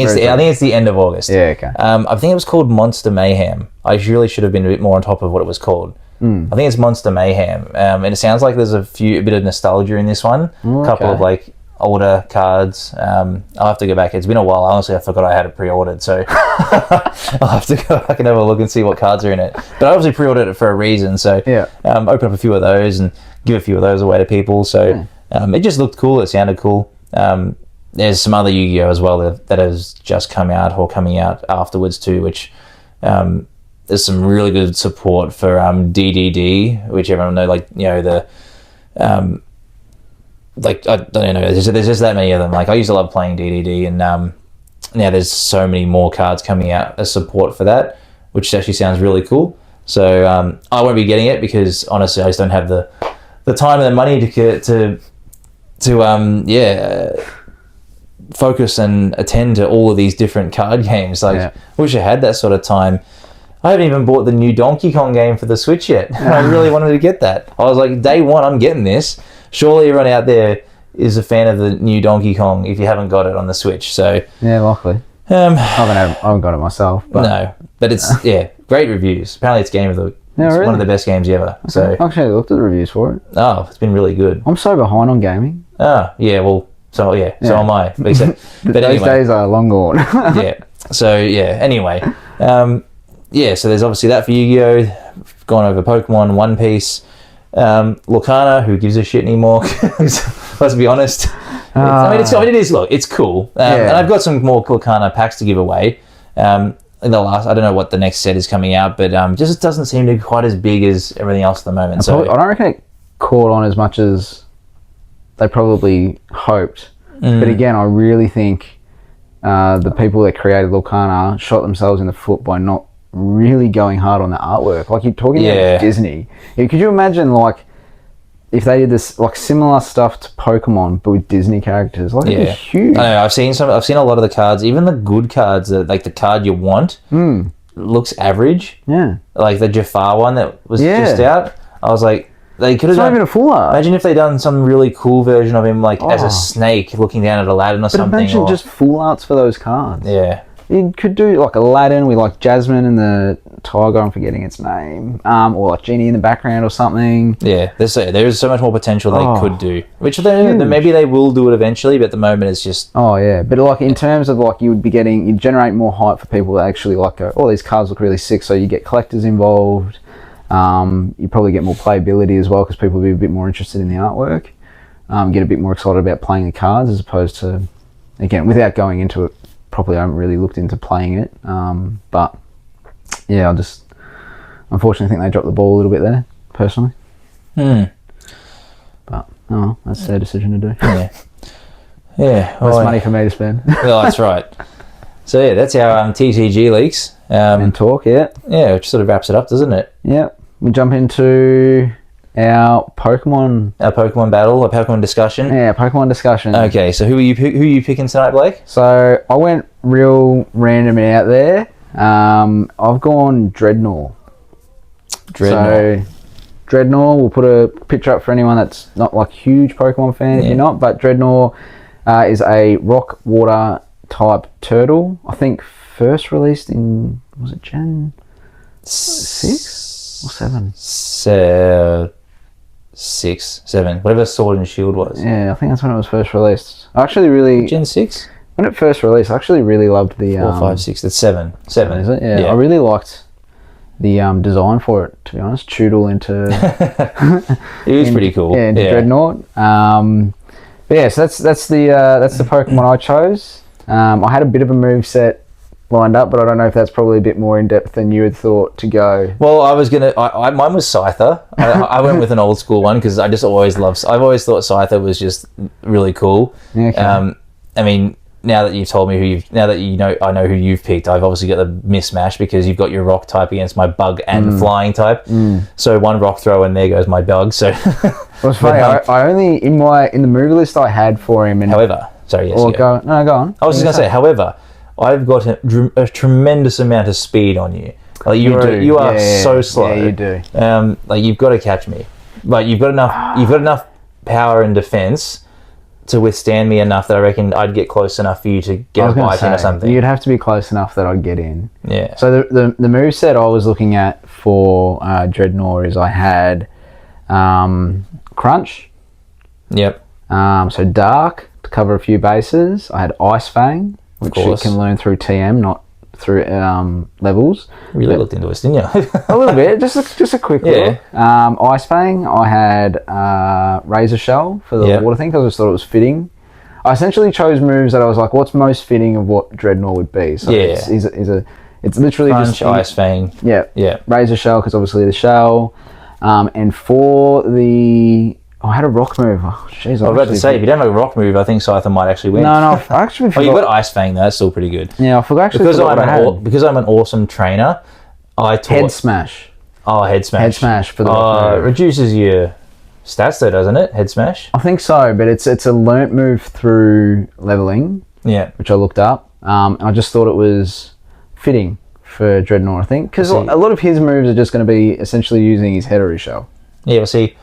it's the end of August. Yeah, okay. I think it was called Monster Mayhem. I really should have been a bit more on top of what it was called. I think it's Monster Mayhem, and it sounds like there's a bit of nostalgia in this one. A couple of like older cards. I'll have to go back. It's been a while. Honestly, I forgot I had it pre-ordered, so I'll have to go back and have a look and see what cards are in it. But I obviously pre-ordered it for a reason, so open up a few of those and give a few of those away to people. So it just looked cool. It sounded cool. There's some other Yu-Gi-Oh as well that has just come out or coming out afterwards too, which there's some really good support for DDD, which everyone know, like, you know, the like, I don't know, there's just that many of them. Like, I used to love playing DDD, and now there's so many more cards coming out as support for that, which actually sounds really cool. So I won't be getting it because honestly I just don't have the time and the money to focus and attend to all of these different card games. Like, I wish I had that sort of time. I haven't even bought the new Donkey Kong game for the Switch yet. I really wanted to get that. I was like, day one, I'm getting this. Surely everyone out there is a fan of the new Donkey Kong if you haven't got it on the Switch. So yeah, luckily. I haven't got it myself. But no, but it's great reviews. Apparently it's game of the really? one of the best games ever. Okay. So I actually looked at the reviews for it. Oh, it's been really good. I'm so behind on gaming. Oh, yeah, well, so am I. But Those anyway, days are long gone. Anyway. So there's obviously that for Yu-Gi-Oh! Gone over Pokemon, One Piece, Lorcana, who gives a shit anymore? Let's be honest. It is. Look, it's cool, and I've got some more Lorcana packs to give away. In the last, I don't know what the next set is coming out, but just doesn't seem to be quite as big as everything else at the moment. I don't reckon it caught on as much as they probably hoped. But again, I really think the people that created Lorcana shot themselves in the foot by not really going hard on the artwork. Like, you're talking about Disney. Could you imagine, like, if they did this, like, similar stuff to Pokemon but with Disney characters? Like, it'd be huge. I know. I've seen a lot of the cards, even the good cards, like the card you want looks average. Yeah, like the Jafar one that was just out. I was like, they could have not even a full art. Imagine if they done some really cool version of him, like as a snake looking down at Aladdin or something. Imagine just full arts for those cards. Yeah. You could do like Aladdin with like Jasmine and the tiger, I'm forgetting its name, or like Genie in the background or something. Yeah, there's so much more potential they could do, which maybe they will do it eventually, but at the moment it's just... Oh yeah, but like in terms of like you'd generate more hype for people that actually like go, oh, these cards look really sick, so you get collectors involved. You probably get more playability as well because people will be a bit more interested in the artwork, get a bit more excited about playing the cards as opposed to, again, without going into it properly, I haven't really looked into playing it, but yeah, I just unfortunately think they dropped the ball a little bit there, personally. But that's their decision to do. Less money for me to spend. Well, that's right. So yeah, that's our TCG leaks and talk. Which sort of wraps it up, doesn't it? We jump into our Pokemon battle, a Pokemon discussion. Pokemon discussion. Okay, so who are you picking tonight, Blake? So I went real random out there. I've gone Dreadnought. So Dreadnought, we'll put a picture up for anyone that's not like huge Pokemon fan if you're not, but Dreadnought is a rock water type turtle. I think first released in, was it Gen 6 or 7? 6, 7, whatever Sword and Shield was. Yeah, I think that's when it was first released. I actually really... Gen 6? When it first released, I actually really loved the... 4, 5, 6, that's 7. 7. Is it? Yeah, I really liked the design for it, to be honest. Choodle into... It was pretty cool. Yeah, into Dreadnought. But yeah, so that's the Pokemon I chose. I had a bit of a moveset lined up, but I don't know if that's probably a bit more in depth than you had thought to go. Well, I was gonna. Mine was Scyther. I went with an old school one because I just always loved. I've always thought Scyther was just really cool. Okay. I mean, now that you've told me I know who you've picked. I've obviously got the mismatch because you've got your rock type against my bug and flying type. So one rock throw and there goes my bug. So well, it's funny. I only in the movie list I had for him. And however, sorry, yes. Go on. I was just gonna say, however, I've got a tremendous amount of speed on you. Like you are so slow. Yeah, you do. Like you've got to catch me. Like you've got enough power and defense to withstand me enough that I reckon I'd get close enough for you to get a bite in or something. You'd have to be close enough that I'd get in. Yeah. So the moveset I was looking at for Dreadnought is I had Crunch. Yep. So Dark, to cover a few bases. I had Ice Fang, which you can learn through TM, not through levels. You really looked into this, didn't you? A little bit, just a quick look. Ice Fang, I had Razor Shell for the water thing because I just thought it was fitting. I essentially chose moves that I was like, what's most fitting of what Dreadnought would be. So it's literally Crunch, just Ice Fang. Yeah. Razor Shell because obviously the shell. And for the... I had a rock move. Oh, jeez, I was about to say, if you don't have a rock move, I think Scyther might actually win. No, I actually forgot. Oh, you've got Ice Fang, though. That's still pretty good. Yeah, I forgot because I'm an awesome trainer, I taught... Head Smash. Oh, Head Smash. Head Smash for the rock move. Reduces your stats, though, doesn't it? Head Smash? I think so, but it's a learnt move through leveling, which I looked up. I just thought it was fitting for Dreadnought, I think, because a lot of his moves are just going to be essentially using his head or his shell. Yeah, well, see,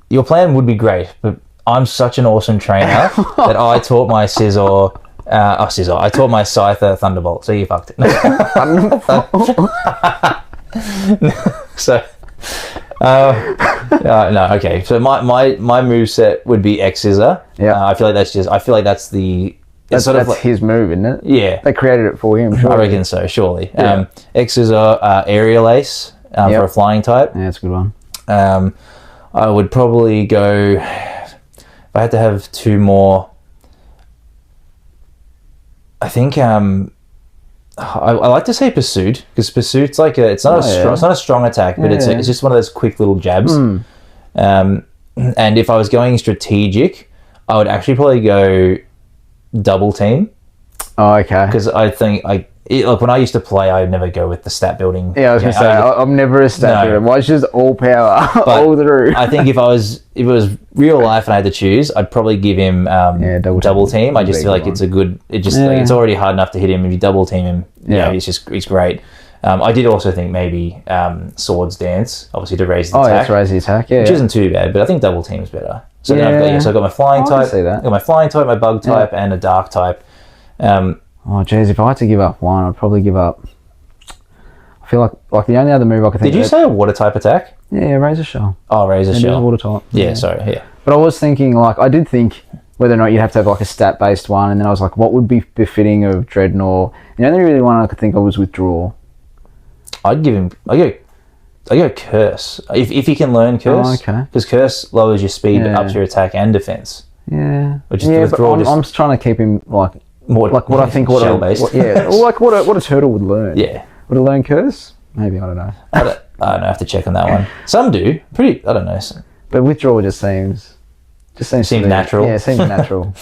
your plan would be great, but I'm such an awesome trainer that I taught my Scizor. I taught my Scyther Thunderbolt, so you fucked it. So, no, okay. So my moveset would be X Scissor. Yeah, I feel like that's the. That's his move, isn't it? Yeah. They created it for him, surely. I reckon so, surely. Yeah. X is Aerial Ace for a flying type. Yeah, that's a good one. I would probably go... If I had to have two more... I think... I like to say Pursuit, because Pursuit's like it's not a strong attack, but it's just one of those quick little jabs. And if I was going strategic, I would actually probably go... Double Team. Oh, okay. Because I think look, when I used to play, I'd never go with the stat building. Yeah, I was gonna say I'm never a stat builder. Why? It's just all power all through. I think if it was real life and I had to choose, I'd probably give him double team. I just feel like it's a good. It's already hard enough to hit him. If you double team him, he's great. I did also think maybe Swords Dance, obviously to raise the attack. Oh, that's raise the attack, which isn't too bad, but I think double team is better. So then I've got my flying type, I've got my flying type, my bug type, and a dark type. Jeez, if I had to give up one, I'd probably give up. I feel like the only other move I could think. Did you say a water type attack? Yeah, Razor Shell. Oh, Razor Shell. Water type. Yeah, sorry. Yeah. But I was thinking, I did think whether or not you'd have to have like a stat based one, and then I was like, what would be befitting of Dreadnought? And the only really one I could think of was Withdraw. I'd give him. I go Curse if you can learn Curse. Oh, okay. Because Curse lowers your speed up to your attack and defense. Yeah. Which is Withdraw. I'm just trying to keep him more what I think shell based. What a turtle would learn. Yeah. Would it learn Curse? Maybe, I don't know. I don't know. I have to check on that one. Some do. I don't know. But Withdraw just seems natural. Yeah, it seems natural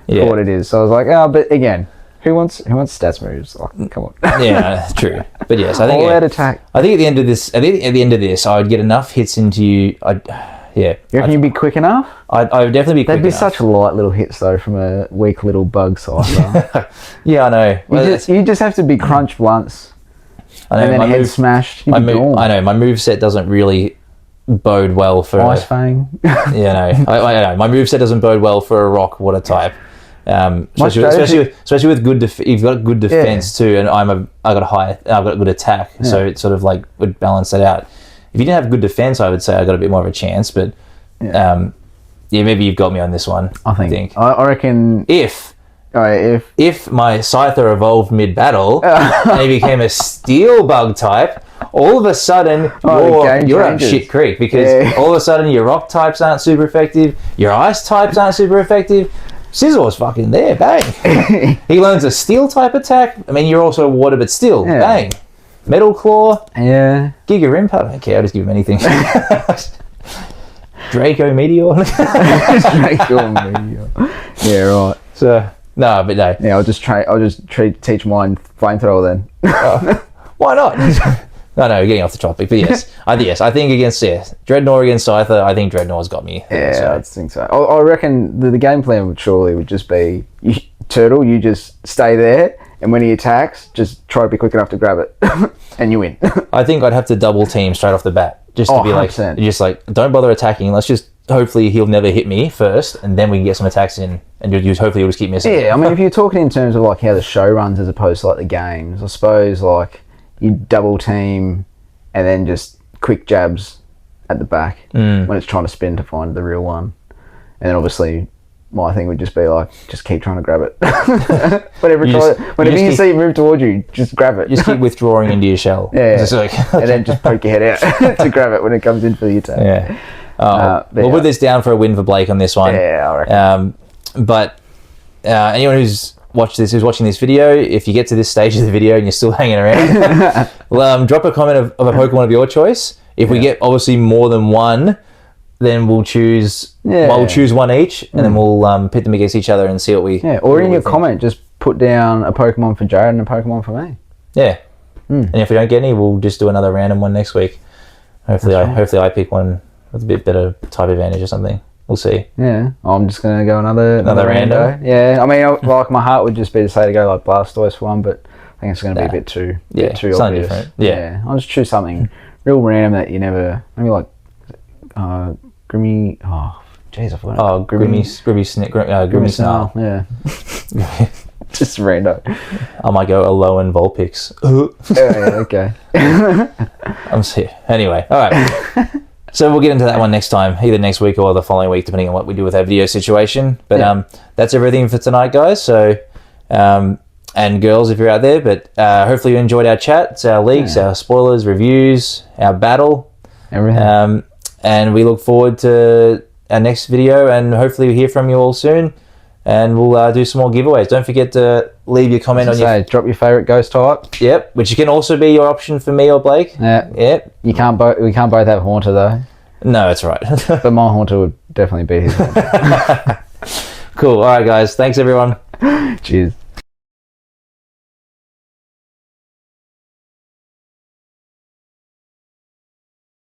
for what it is. So I was like, but again. Who wants stats moves? Oh, come on. Yeah, true. But yes, I think all out attack. I think at the end of this, I would get enough hits into you. You reckon you'd be quick enough? I would definitely be quick enough. They'd be such light little hits though from a weak little bug Scyther. Yeah, I know. You just have to be crunched once. I know. And then head smashed. I know. My moveset doesn't really bode well for Ice Fang. Yeah, no. I know. My moveset doesn't bode well for a rock water type. Especially with good you've got good defense too, and I've got good attack, so it sort of like would balance that out. If you didn't have good defense, I would say I got a bit more of a chance, but maybe you've got me on this one. I think. I reckon if my Scyther evolved mid battle and he became a steel bug type, all of a sudden you're at shit creek, because all of a sudden your rock types aren't super effective, your ice types aren't super effective. Scissor's fucking there, bang. He learns a steel type attack. I mean, you're also water, but still, bang. Metal Claw. Yeah. Giga Imp. I don't care. I just give him anything. Draco Meteor. Draco Meteor. Yeah, right. So no. Yeah, I'll just teach mine flamethrower then. Why not? No, getting off the topic, but yes, I think against Dreadnought against Scyther, I think Dreadnought's got me. I think so. I reckon the game plan would just be Turtle, you just stay there, and when he attacks, just try to be quick enough to grab it, and you win. I think I'd have to double team straight off the bat, just to be 100%. Don't bother attacking. Let's just hopefully he'll never hit me first, and then we can get some attacks in, and hopefully you'll just keep missing. Yeah, I mean, if you're talking in terms of like how the show runs as opposed to like the games, I suppose like. You double team and then just quick jabs at the back when it's trying to spin to find the real one. And then obviously my thing would just be like, just keep trying to grab it. Whenever you see it move towards you, just grab it. Just keep withdrawing into your shell. Yeah. Just like, And then just poke your head out to grab it when it comes in for the attack. yeah. We'll yeah. put this down for a win for Blake on this one. Yeah, I reckon. But anyone who's watching this video, if you get to this stage of the video and you're still hanging around, well, drop a comment of a Pokemon of your choice. If we get obviously more than one, then we'll choose. Well, we'll choose one each, and then we'll pit them against each other and see what we. Yeah, or in your comment, just put down a Pokemon for Jared and a Pokemon for me. Yeah, and if we don't get any, we'll just do another random one next week. Hopefully, I pick one with a bit better type advantage or something. We'll see. Yeah, I'm just gonna go another rando. Yeah, I mean, like my heart would just be to say to go like Blastoise for one, but I think it's gonna be a bit too obvious. Different. Yeah, I'll just choose something real random that you never. Maybe like Grimmy. Oh, jeez, I forgot. Oh, Grimmy Snarl. Yeah. Just random. I might go Alolan Vulpix. Okay. I'm here. Anyway, all right. So we'll get into that one next time, either next week or the following week, depending on what we do with our video situation. But that's everything for tonight, guys. So, and girls, if you're out there. But hopefully you enjoyed our chats, our leaks, our spoilers, reviews, our battle. Everything. And we look forward to our next video, and hopefully we hear from you all soon. And we'll do some more giveaways. Don't forget to leave your comment on drop your favourite ghost type. Yep, which can also be your option for me or Blake. Yeah. Yep. We can't both have Haunter though. No, that's right. But my Haunter would definitely be his one. Cool. All right, guys. Thanks, everyone. Cheers.